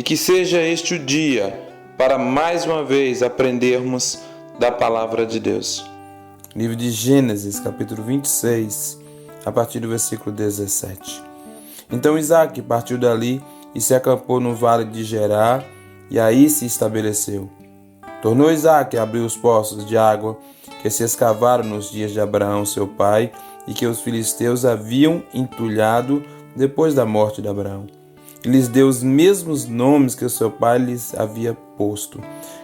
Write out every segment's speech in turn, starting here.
que seja este o dia para mais uma vez aprendermos da palavra de Deus. Livro de Gênesis, capítulo 26, a partir do versículo 17. Então Isaque partiu dali e se acampou no vale de Gerar, e aí se estabeleceu. Tornou Isaque a abrir os poços de água que se escavaram nos dias de Abraão, seu pai, e que os filisteus haviam entulhado depois da morte de Abraão. E lhes deu os mesmos nomes que o seu pai lhes havia posto.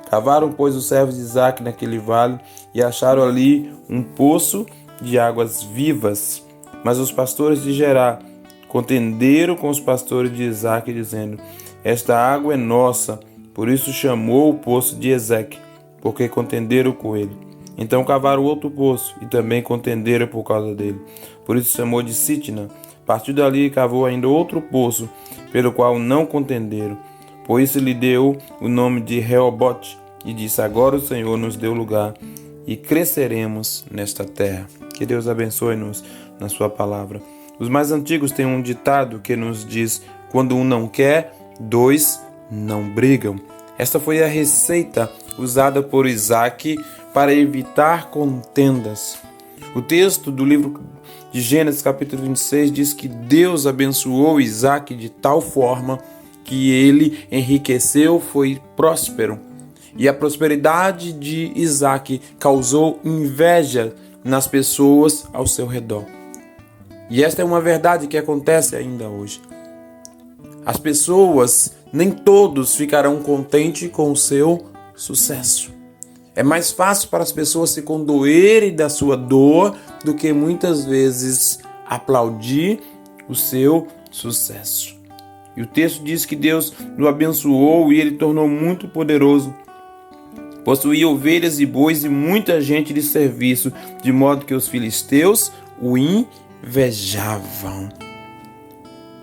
Cavaram, pois, os servos de Isaque naquele vale e acharam ali um poço de águas vivas. Mas os pastores de Gerar contenderam com os pastores de Isaque, dizendo: esta água é nossa. Por isso chamou o poço de Ezeque, porque contenderam com ele. Então cavaram outro poço, e também contenderam por causa dele. Por isso chamou de Sitna. Partiu dali e cavou ainda outro poço, pelo qual não contenderam. Por isso lhe deu o nome de Reobote, e disse: agora o Senhor nos deu lugar, e cresceremos nesta terra. Que Deus abençoe-nos na sua palavra. Os mais antigos têm um ditado que nos diz: quando um não quer, dois não brigam. Esta foi a receita usada por Isaque para evitar contendas. O texto do livro de Gênesis, capítulo 26, diz que Deus abençoou Isaque de tal forma que ele enriqueceu, foi próspero. E a prosperidade de Isaque causou inveja nas pessoas ao seu redor. E esta é uma verdade que acontece ainda hoje. As pessoas, nem todos ficarão contentes com o seu sucesso. É mais fácil para as pessoas se condoerem da sua dor do que muitas vezes aplaudir o seu sucesso. E o texto diz que Deus o abençoou e ele tornou muito poderoso. Possuía ovelhas e bois e muita gente de serviço, de modo que os filisteus o invejavam.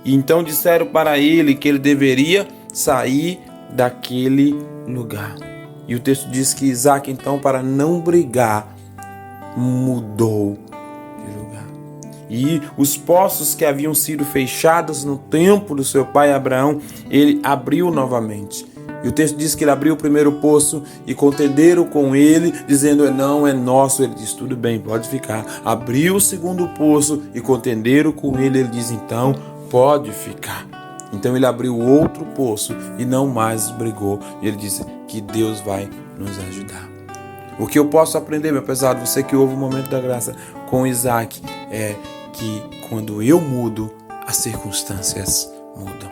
E então disseram para ele que ele deveria sair daquele lugar. E o texto diz que Isaque, então, para não brigar, mudou de lugar. E os poços que haviam sido fechados no tempo do seu pai Abraão, ele abriu novamente. E o texto diz que ele abriu o primeiro poço e contenderam com ele, dizendo: não, é nosso. Ele diz: tudo bem, pode ficar. Abriu o segundo poço e contenderam com ele. Ele diz: então, pode ficar. Então ele abriu outro poço e não mais brigou. E ele disse que Deus vai nos ajudar. O que eu posso aprender, meu pesado, você que ouve o momento da graça com Isaque, é que quando eu mudo, as circunstâncias mudam.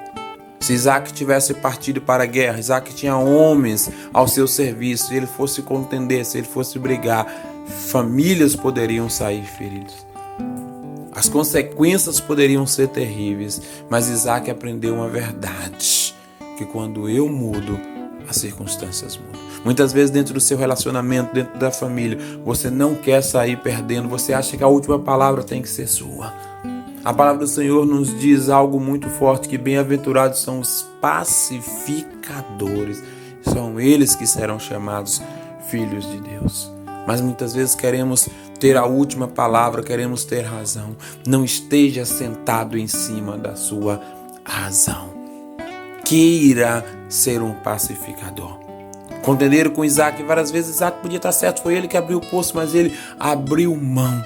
Se Isaque tivesse partido para a guerra, Isaque tinha homens ao seu serviço, se ele fosse contender, se ele fosse brigar, famílias poderiam sair feridas. As consequências poderiam ser terríveis, mas Isaque aprendeu uma verdade, que quando eu mudo, as circunstâncias mudam. Muitas vezes dentro do seu relacionamento, dentro da família, você não quer sair perdendo, você acha que a última palavra tem que ser sua. A palavra do Senhor nos diz algo muito forte, que bem-aventurados são os pacificadores. São eles que serão chamados filhos de Deus. Mas muitas vezes queremos ter a última palavra, queremos ter razão. Não esteja sentado em cima da sua razão. Queira ser um pacificador. Contenderam com Isaque várias vezes. Isaque podia estar certo, foi ele que abriu o poço, mas ele abriu mão.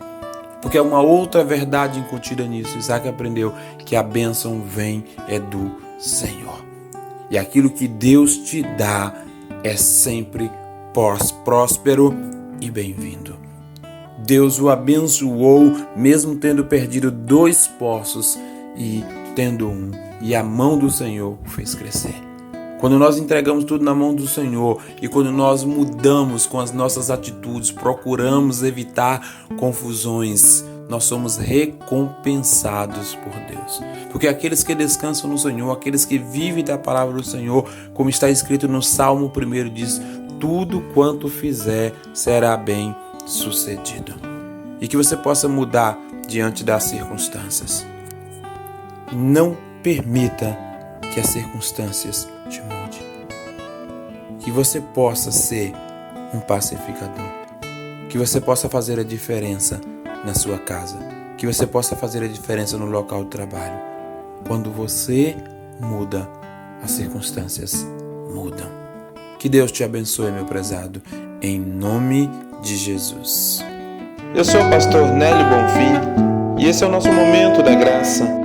Porque é uma outra verdade incutida nisso. Isaque aprendeu que a bênção vem do Senhor. E aquilo que Deus te dá é sempre próspero e bem-vindo. Deus o abençoou, mesmo tendo perdido 2 poços e tendo um. E a mão do Senhor o fez crescer. Quando nós entregamos tudo na mão do Senhor e quando nós mudamos com as nossas atitudes, procuramos evitar confusões, nós somos recompensados por Deus. Porque aqueles que descansam no Senhor, aqueles que vivem da palavra do Senhor, como está escrito no Salmo 1, diz: tudo quanto fizer será bem sucedido. E que você possa mudar diante das circunstâncias. Não permita que as circunstâncias te mude. Que você possa ser um pacificador. Que você possa fazer a diferença na sua casa. Que você possa fazer a diferença no local de trabalho. Quando você muda, as circunstâncias mudam. Que Deus te abençoe, meu prezado, em nome de Jesus. Eu sou o pastor Nélio Bonfim e esse é o nosso Momento da Graça.